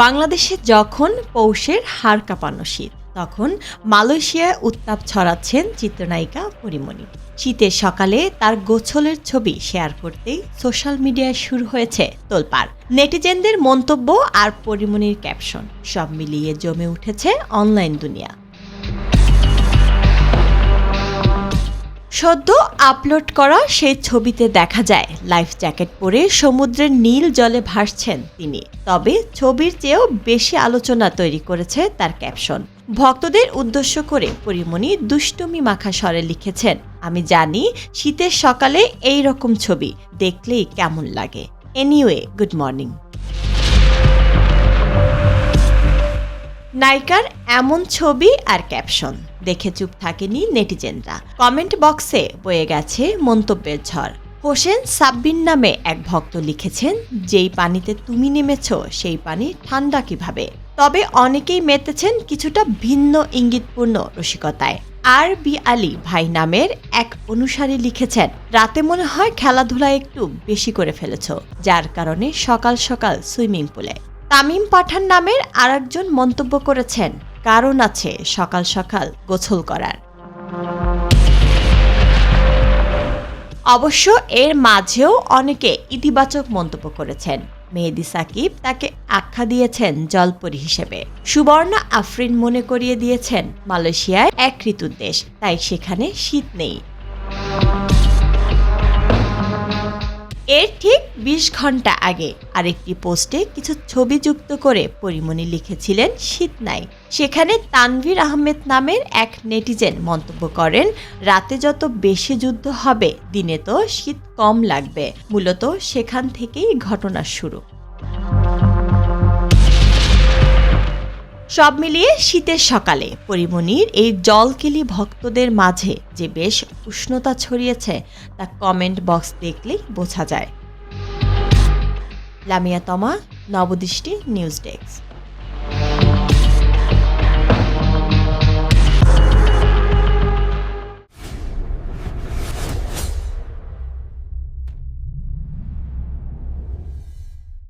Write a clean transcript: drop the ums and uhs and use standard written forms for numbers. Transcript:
বাংলাদেশে যখন পৌষের হাড় কাঁপানো শীত, তখন মালয়েশিয়ায় উত্তাপ ছড়াচ্ছেন চিত্রনায়িকা পরীমনি। শীতের সকালে তার গোছলের ছবি শেয়ার করতেই সোশ্যাল মিডিয়ায় শুরু হয়েছে তোলপাড়। নেটিজেনদের মন্তব্য আর পরীমনির ক্যাপশন সব মিলিয়ে জমে উঠেছে অনলাইন দুনিয়া। সদ্য আপলোড করা সেই ছবিতে দেখা যায় লাইফ জ্যাকেট পরে সমুদ্রের নীল জলে ভাসছেন তিনি। তবে ছবির চেয়েও বেশি আলোচনা তৈরি করেছে তার ক্যাপশন। ভক্তদের উদ্দেশ্য করে পরীমনি দুষ্টুমি মাখা স্বরে লিখেছেন, আমি জানি শীতের সকালে এই রকম ছবি দেখলেই কেমন লাগে। Anyway, good morning. নায়িকার এমন ছবি আর ক্যাপশন দেখে চুপ থাকেনি নেটিজেনরা। কমেন্ট বক্সে বয়ে গেছে মন্তব্যের ঝড়। হোসেন সাব্বির নামে এক ভক্ত লিখেছেন, যেই পানিতে তুমি নেমেছ সেই পানি ঠান্ডা কিভাবে। তবে অনেকেই মেতেছেন কিছুটা ভিন্ন ইঙ্গিতপূর্ণ রসিকতায়। আর বি আলী ভাই নামের এক অনুসারী লিখেছেন, রাতে মনে হয় খেলাধুলা একটু বেশি করে ফেলেছ, যার কারণে সকাল সকাল সুইমিং পুলে। তামিম পাঠান নামের আরেকজন মন্তব্য করেছেন, কারণ আছে সকাল সকাল গোসল করার। অবশ্য এর মাঝেও অনেকে ইতিবাচক মন্তব্য করেছেন। মেহেদী সাকিব তাকে আখ্যা দিয়েছেন জলপরী হিসেবে। সুবর্ণা আফরিন মনে করিয়ে দিয়েছেন মালয়েশিয়ায় এক ঋতুর দেশ, তাই সেখানে শীত নেই। এর ঠিক ২০ ঘন্টা আগে আরেকটি পোস্টে কিছু ছবি যুক্ত করে পরীমনি লিখেছিলেন শীত নাই। সেখানে তানভীর আহমেদ নামের এক নেটিজেন মন্তব্য করেন, রাতে যত বেশি যুদ্ধ হবে দিনে তো শীত কম লাগবে। মূলত সেখান থেকেই ঘটনার শুরু। সব মিলিয়ে শীতের সকালে পরীমনির এই জলকেলি ভক্তদের মাঝে যে বেশ উষ্ণতা ছড়িয়েছে তা কমেন্ট বক্স দেখলেই বোঝা যায়। লামিয়া তমা, নবদৃষ্টি নিউজ ডেস্ক।